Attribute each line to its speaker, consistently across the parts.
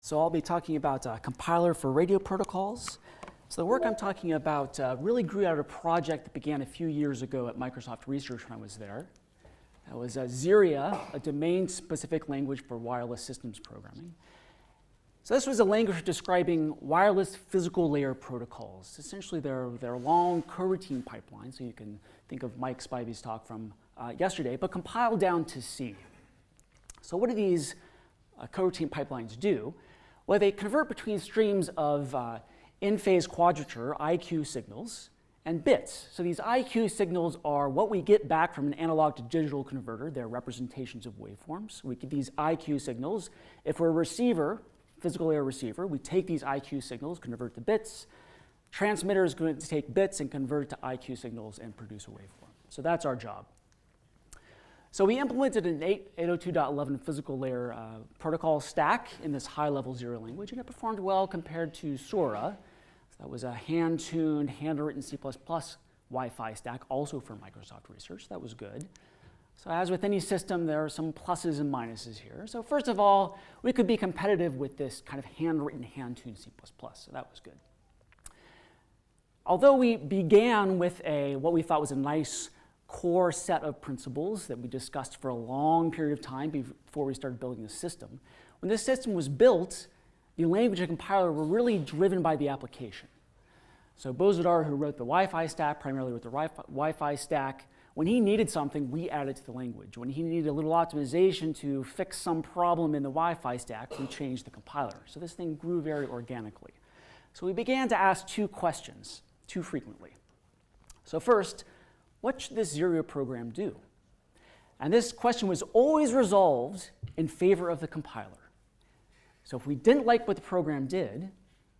Speaker 1: So I'll be talking about a compiler for radio protocols. So the work I'm talking about really grew out of a project that began a few years ago at Microsoft Research when I was there. That was Ziria, a domain-specific language for wireless systems programming. So this was a language for describing wireless physical layer protocols. Essentially, they're long coroutine pipelines, so you can think of Mike Spivey's talk from yesterday, but compiled down to C. So what do these coroutine pipelines do? Well, they convert between streams of in-phase quadrature, IQ signals, and bits. So these IQ signals are what we get back from an analog to digital converter. They're representations of waveforms. We get these IQ signals. If we're a receiver, physical layer receiver, we take these IQ signals, convert to bits. Transmitter is going to take bits and convert it to IQ signals and produce a waveform. So that's our job. So we implemented an 802.11 physical layer protocol stack in this high-level Ziria language, and it performed well compared to Sora. So that was a hand-tuned, hand-written C++ Wi-Fi stack, also for Microsoft Research. That was good. So as with any system, there are some pluses and minuses here. So first of all, we could be competitive with this kind of hand-written, hand-tuned C++, so that was good. Although we began with what we thought was a nice core set of principles that we discussed for a long period of time before we started building the system, when this system was built, the language and compiler were really driven by the application. So Bozidar, who wrote the Wi-Fi stack, primarily wrote the Wi-Fi stack. When he needed something, we added to the language. When he needed a little optimization to fix some problem in the Wi-Fi stack, we changed the compiler. So this thing grew very organically. So we began to ask two questions too frequently. So first, what should this Ziria program do? And this question was always resolved in favor of the compiler. So if we didn't like what the program did,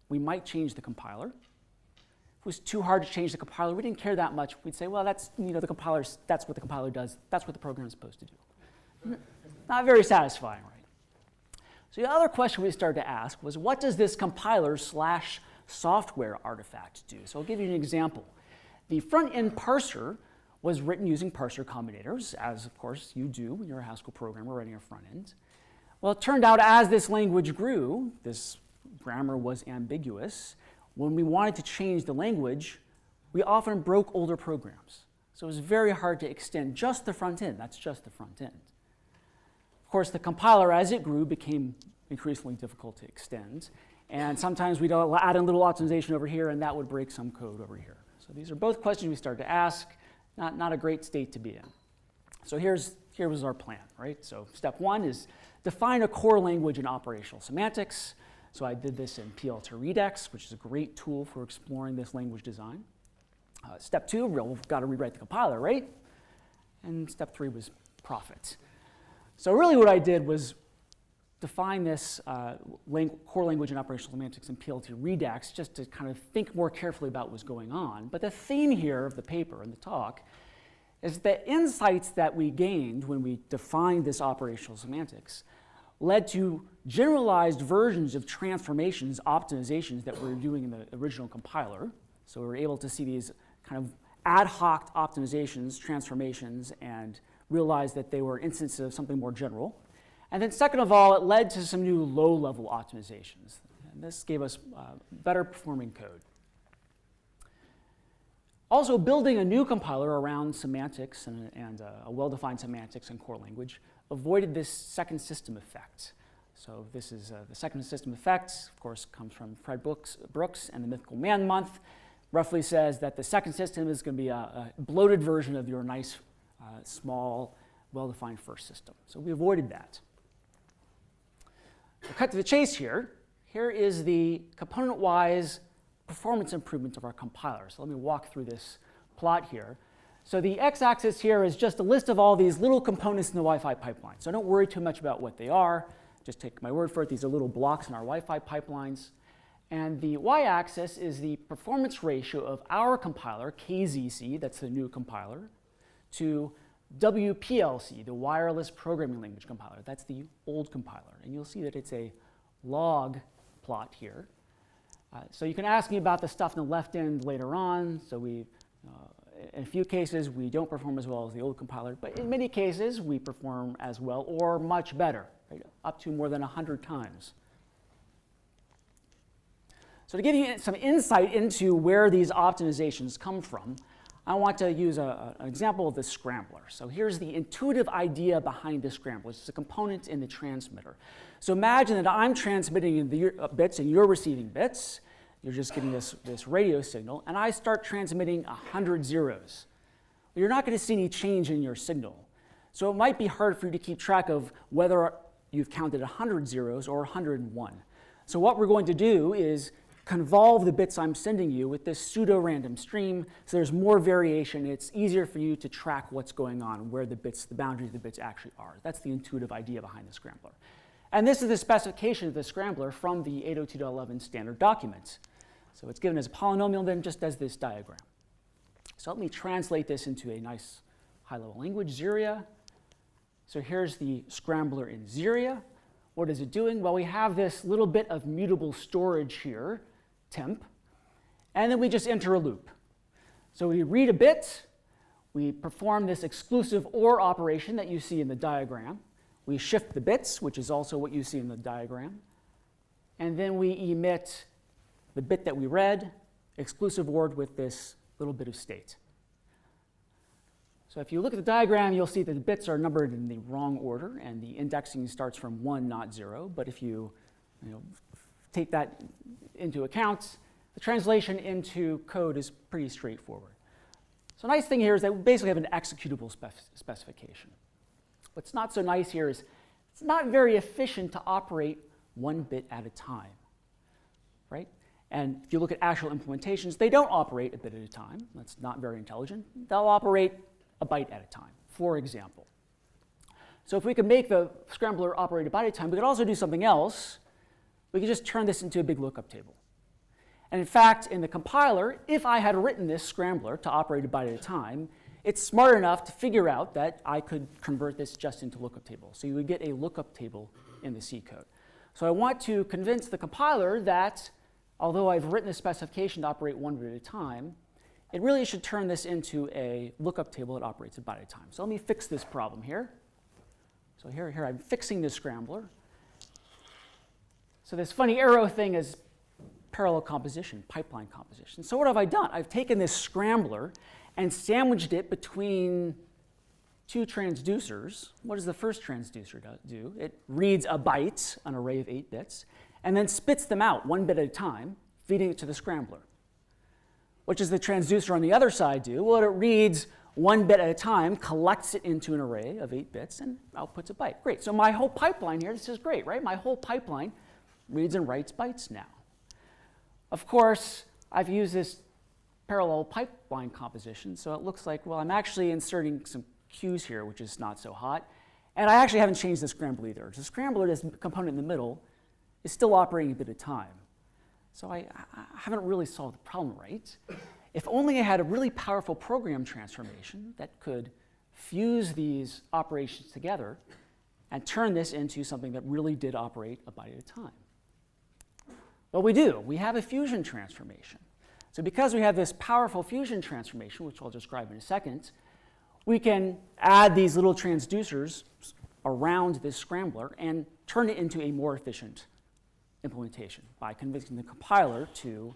Speaker 1: we might change the compiler. If it was too hard to change the compiler, we didn't care that much. We'd say, well, that's the compiler. That's what the compiler does. That's what the program is supposed to do. Not very satisfying, right? So the other question we started to ask was, what does this compiler/software artifact do? So I'll give you an example. The front-end parser was written using parser combinators, as of course you do when you're a Haskell programmer writing a front end. Well, it turned out as this language grew, this grammar was ambiguous. When we wanted to change the language, we often broke older programs. So it was very hard to extend just the front end. That's just the front end. Of course, the compiler, as it grew, became increasingly difficult to extend. And sometimes we'd add in a little optimization over here, and that would break some code over here. So these are both questions we started to ask. Not a great state to be in. So here was our plan, right? So step one is define a core language in operational semantics. So I did this in PL2Redux, which is a great tool for exploring this language design. Step two, we've got to rewrite the compiler, right? And step three was profit. So really what I did was define this core language in operational semantics in PL2Redux just to kind of think more carefully about what was going on. But the theme here of the paper and the talk is the insights that we gained when we defined this operational semantics led to generalized versions of transformations, optimizations that we were doing in the original compiler. So we were able to see these kind of ad hoc optimizations, transformations, and realize that they were instances of something more general. And then second of all, it led to some new low-level optimizations. And this gave us better performing code. Also, building a new compiler around semantics and a well-defined semantics and core language avoided this second system effect. So this is the second system effect, of course, comes from Fred Brooks and the Mythical Man Month. Roughly says that the second system is going to be a bloated version of your nice, small, well-defined first system. So we avoided that. We'll cut to the chase here. Here is the component-wise performance improvement of our compiler. So let me walk through this plot here. So the x-axis here is just a list of all these little components in the Wi-Fi pipeline. So don't worry too much about what they are. Just take my word for it. These are little blocks in our Wi-Fi pipelines. And the y-axis is the performance ratio of our compiler, KZC, that's the new compiler, to WPLC, the Wireless Programming Language compiler. That's the old compiler. And you'll see that it's a log plot here. So you can ask me about the stuff in the left end later on. So in a few cases, we don't perform as well as the old compiler. But in many cases, we perform as well or much better, right? Up to more than 100 times. So to give you some insight into where these optimizations come from, I want to use an example of the Scrambler. So here's the intuitive idea behind the Scrambler. It's a component in the transmitter. So imagine that I'm transmitting the bits and you're receiving bits. You're just getting this radio signal, and I start transmitting 100 zeros. Well, you're not going to see any change in your signal. So it might be hard for you to keep track of whether you've counted 100 zeros or 101. So what we're going to do is convolve the bits I'm sending you with this pseudo-random stream, so there's more variation. It's easier for you to track what's going on, where the boundaries of the bits actually are. That's the intuitive idea behind the Scrambler. And this is the specification of the Scrambler from the 802.11 standard document. So it's given as a polynomial, then just as this diagram. So let me translate this into a nice high-level language, Ziria. So here's the Scrambler in Ziria. What is it doing? Well, we have this little bit of mutable storage here, temp, and then we just enter a loop. So we read a bit, we perform this exclusive OR operation that you see in the diagram. We shift the bits, which is also what you see in the diagram, and then we emit the bit that we read, exclusive ORed with this little bit of state. So if you look at the diagram, you'll see that the bits are numbered in the wrong order, and the indexing starts from 1, not 0. But if you take that into account, the translation into code is pretty straightforward. So a nice thing here is that we basically have an executable specification. What's not so nice here is it's not very efficient to operate one bit at a time, right? And if you look at actual implementations, they don't operate a bit at a time. That's not very intelligent. They'll operate a byte at a time, for example. So if we could make the Scrambler operate a byte at a time, we could also do something else. We could just turn this into a big lookup table. And in fact, in the compiler, if I had written this Scrambler to operate a byte at a time, it's smart enough to figure out that I could convert this just into lookup table. So you would get a lookup table in the C code. So I want to convince the compiler that although I've written a specification to operate one bit at a time, it really should turn this into a lookup table that operates a byte at a time. So let me fix this problem here. So here I'm fixing this Scrambler. So this funny arrow thing is parallel composition, pipeline composition. So what have I done? I've taken this Scrambler and sandwiched it between two transducers. What does the first transducer do? It reads a byte, an array of 8 bits, and then spits them out one bit at a time, feeding it to the Scrambler. What does the transducer on the other side do? Well, it reads one bit at a time, collects it into an array of 8 bits, and outputs a byte. Great. So my whole pipeline here, this is great, right? My whole pipeline reads and writes bytes now. Of course, I've used this parallel pipeline composition, so it looks like, well, I'm actually inserting some queues here, which is not so hot. And I actually haven't changed the Scrambler either. The Scrambler, this component in the middle, is still operating a bit at a time. So I haven't really solved the problem right. If only I had a really powerful program transformation that could fuse these operations together and turn this into something that really did operate a byte at a time. Well, we do. We have a fusion transformation. So because we have this powerful fusion transformation, which I'll describe in a second, we can add these little transducers around this Scrambler and turn it into a more efficient implementation by convincing the compiler to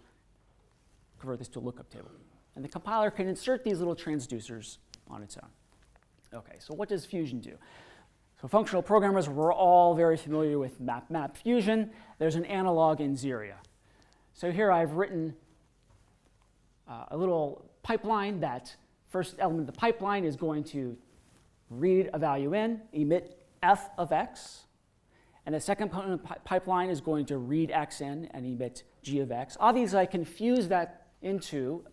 Speaker 1: convert this to a lookup table. And the compiler can insert these little transducers on its own. Okay, so what does fusion do? So functional programmers, we're all very familiar with map fusion. There's an analog in Ziria. So here I've written a little pipeline. That first element of the pipeline is going to read a value in, emit f of x. And the second component of the pipeline is going to read x in and emit g of x. Obviously, I can fuse that into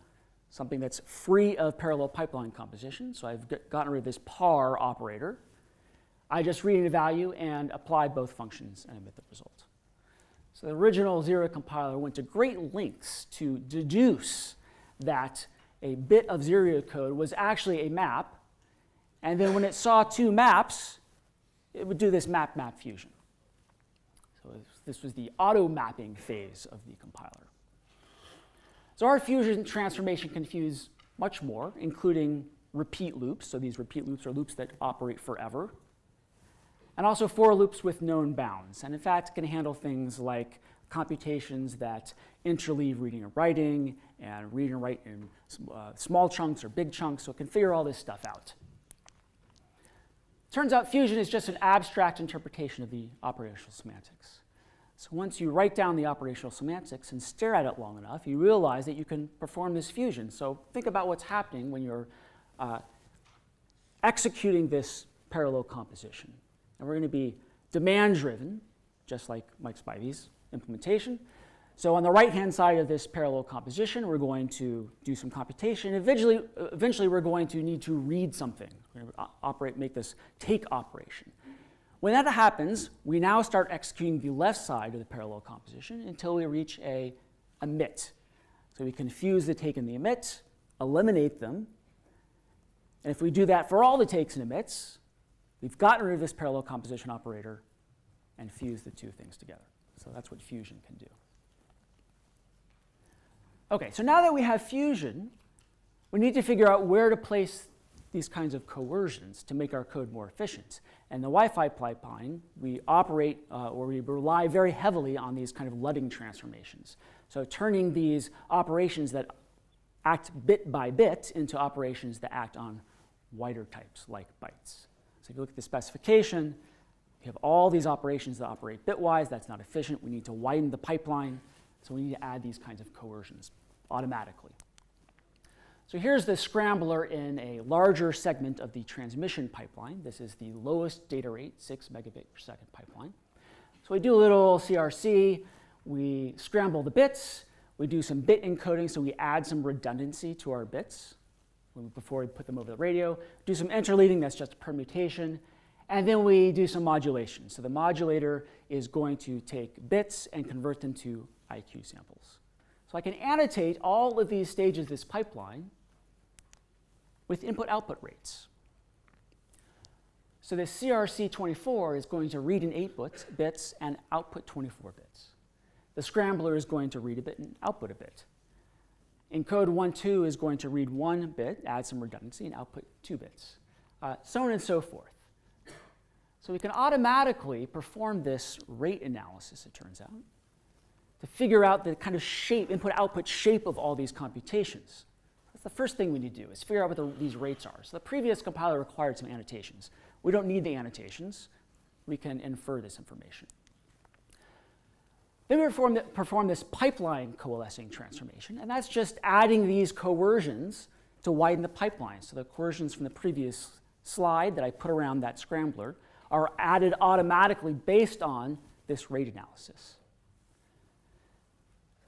Speaker 1: something that's free of parallel pipeline composition. So I've gotten rid of this par operator. I just read a value and apply both functions and emit the result. So the original Ziria compiler went to great lengths to deduce that a bit of Ziria code was actually a map. And then when it saw two maps, it would do this map fusion. So this was the auto-mapping phase of the compiler. So our fusion transformation can fuse much more, including repeat loops. So these repeat loops are loops that operate forever. And also for loops with known bounds. And in fact, it can handle things like computations that interleave reading and writing, and read and write in small chunks or big chunks, so it can figure all this stuff out. Turns out fusion is just an abstract interpretation of the operational semantics. So once you write down the operational semantics and stare at it long enough, you realize that you can perform this fusion. So think about what's happening when you're executing this parallel composition. And we're going to be demand-driven, just like Mike Spivey's implementation. So on the right-hand side of this parallel composition, we're going to do some computation. Eventually, we're going to need to read something. We're going to make this take operation. When that happens, we now start executing the left side of the parallel composition until we reach a emit. So we can fuse the take and the emit, eliminate them. And if we do that for all the takes and emits, we've gotten rid of this parallel composition operator and fused the two things together. So that's what fusion can do. OK, so now that we have fusion, we need to figure out where to place these kinds of coercions to make our code more efficient. And the Wi-Fi pipeline, we operate or we rely very heavily on these kind of Ludding transformations. So turning these operations that act bit by bit into operations that act on wider types like bytes. So if you look at the specification, we have all these operations that operate bitwise. That's not efficient. We need to widen the pipeline. So we need to add these kinds of coercions automatically. So here's the scrambler in a larger segment of the transmission pipeline. This is the lowest data rate, 6 megabit per second pipeline. So we do a little CRC. We scramble the bits. We do some bit encoding, so we add some redundancy to our bits before we put them over the radio. Do some interleading, that's just a permutation. And then we do some modulation. So the modulator is going to take bits and convert them to IQ samples. So I can annotate all of these stages of this pipeline with input-output rates. So this CRC24 is going to read in 8 bits and output 24 bits. The scrambler is going to read a bit and output a bit. Encode 1.2 is going to read 1 bit, add some redundancy, and output 2 bits, so on and so forth. So we can automatically perform this rate analysis, it turns out, to figure out the kind of shape, input-output shape of all these computations. That's the first thing we need to do, is figure out what these rates are. So the previous compiler required some annotations. We don't need the annotations. We can infer this information. Then we perform this pipeline coalescing transformation, and that's just adding these coercions to widen the pipeline. So the coercions from the previous slide that I put around that scrambler are added automatically based on this rate analysis.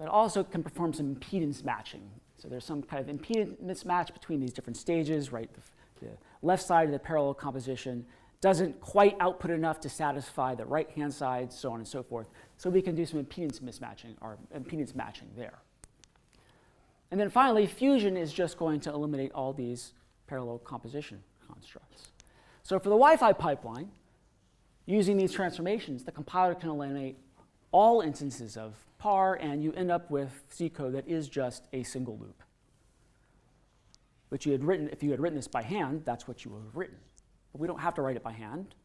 Speaker 1: It also can perform some impedance matching. So there's some kind of impedance mismatch between these different stages, right? The left side of the parallel composition doesn't quite output enough to satisfy the right-hand side, so on and so forth. So we can do some impedance mismatching or impedance matching there. And then finally, fusion is just going to eliminate all these parallel composition constructs. So for the Wi-Fi pipeline, using these transformations, the compiler can eliminate all instances of par, and you end up with C code that is just a single loop. Which you had written, if you had written this by hand, that's what you would have written. But we don't have to write it by hand.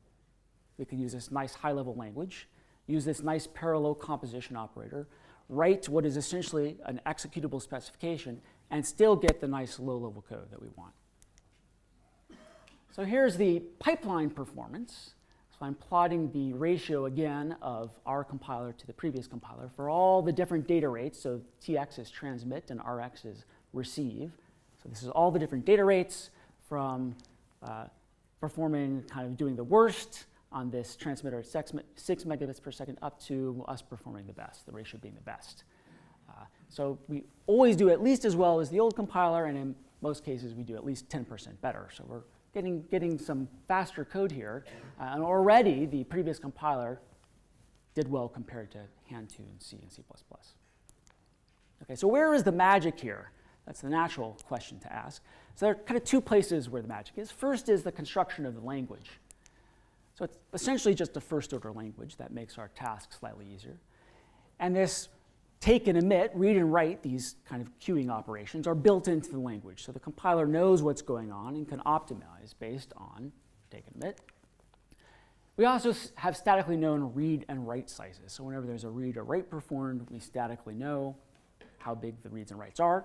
Speaker 1: We can use this nice high-level language, use this nice parallel composition operator, write what is essentially an executable specification, and still get the nice low-level code that we want. So here's the pipeline performance. So I'm plotting the ratio again of our compiler to the previous compiler for all the different data rates. So TX is transmit and RX is receive. So this is all the different data rates from performing, kind of doing the worst on this transmitter at 6 megabits per second up to us performing the best, the ratio being the best. So we always do at least as well as the old compiler, and in most cases we do at least 10% better. So we're getting some faster code here. And already the previous compiler did well compared to hand-tuned C and C++. OK, so where is the magic here? That's the natural question to ask. So there are kind of two places where the magic is. First is the construction of the language. So it's essentially just a first-order language that makes our task slightly easier. And this take and emit, read and write, these kind of queuing operations are built into the language. So the compiler knows what's going on and can optimize based on take and emit. We also have statically known read and write sizes. So whenever there's a read or write performed, we statically know how big the reads and writes are.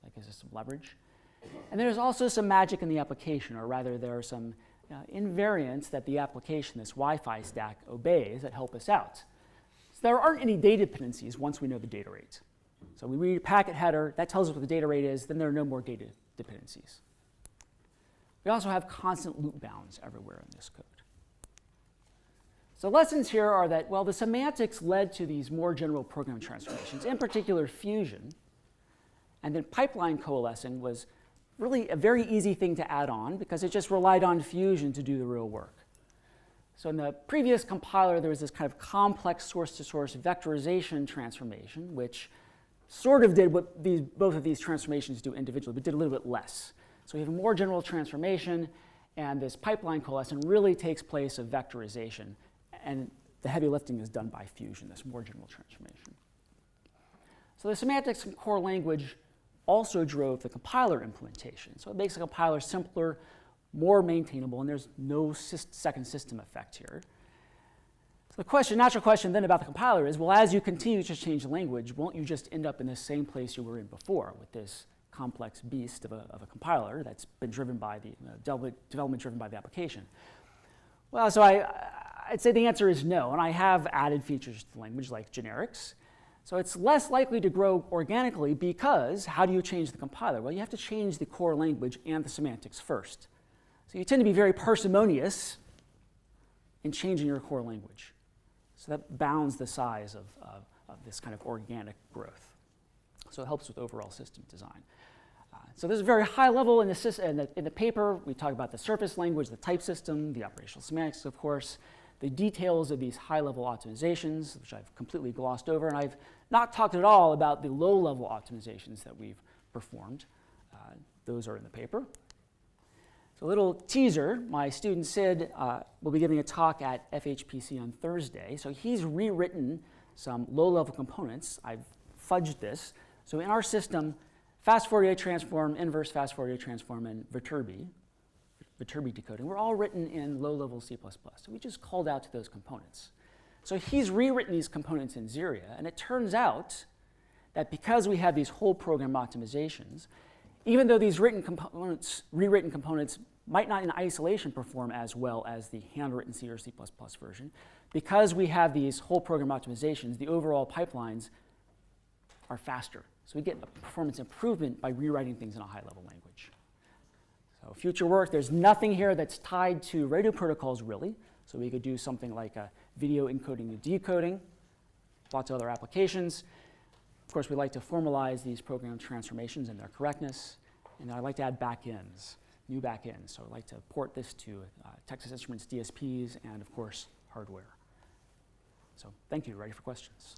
Speaker 1: That gives us some leverage. And there's also some magic in the application, or rather there are some invariants that the application, this Wi-Fi stack, obeys that help us out. So there aren't any data dependencies once we know the data rate. So we read a packet header, that tells us what the data rate is, then there are no more data dependencies. We also have constant loop bounds everywhere in this code. So lessons here are that, well, the semantics led to these more general program transformations, in particular fusion, and then pipeline coalescing was really a very easy thing to add on because it just relied on fusion to do the real work. So in the previous compiler, there was this kind of complex source-to-source vectorization transformation, which sort of did what both of these transformations do individually, but did a little bit less. So we have a more general transformation, and this pipeline coalescing really takes place of vectorization, and the heavy lifting is done by fusion, this more general transformation. So the semantics in core language also drove the compiler implementation. So it makes the compiler simpler, more maintainable, and there's no second system effect here. So the natural question then about the compiler is, well, as you continue to change the language, won't you just end up in the same place you were in before with this complex beast of a compiler that's been driven by the development driven by the application? Well, so I'd say the answer is no, and I have added features to the language like generics. So it's less likely to grow organically because how do you change the compiler? Well, you have to change the core language and the semantics first. So you tend to be very parsimonious in changing your core language. So that bounds the size of this kind of organic growth. So it helps with overall system design. So this is very high level in the paper. We talk about the surface language, the type system, the operational semantics, of course, the details of these high-level optimizations, which I've completely glossed over, and I've not talked at all about the low-level optimizations that we've performed. Those are in the paper. So a little teaser, my student Sid will be giving a talk at FHPC on Thursday. So he's rewritten some low-level components. I've fudged this. So in our system, fast Fourier transform, inverse fast Fourier transform, and Viterbi decoding, were all written in low-level C++. So we just called out to those components. So he's rewritten these components in Ziria, and it turns out that because we have these whole program optimizations, even though these rewritten components might not in isolation perform as well as the handwritten C or C++ version, because we have these whole program optimizations, the overall pipelines are faster. So we get a performance improvement by rewriting things in a high-level language. So future work, there's nothing here that's tied to radio protocols, really. So we could do something like a video encoding and decoding, lots of other applications. Of course, we like to formalize these program transformations and their correctness. And I like to add backends, new backends. So I'd like to port this to Texas Instruments DSPs and, of course, hardware. So thank you. Ready for questions?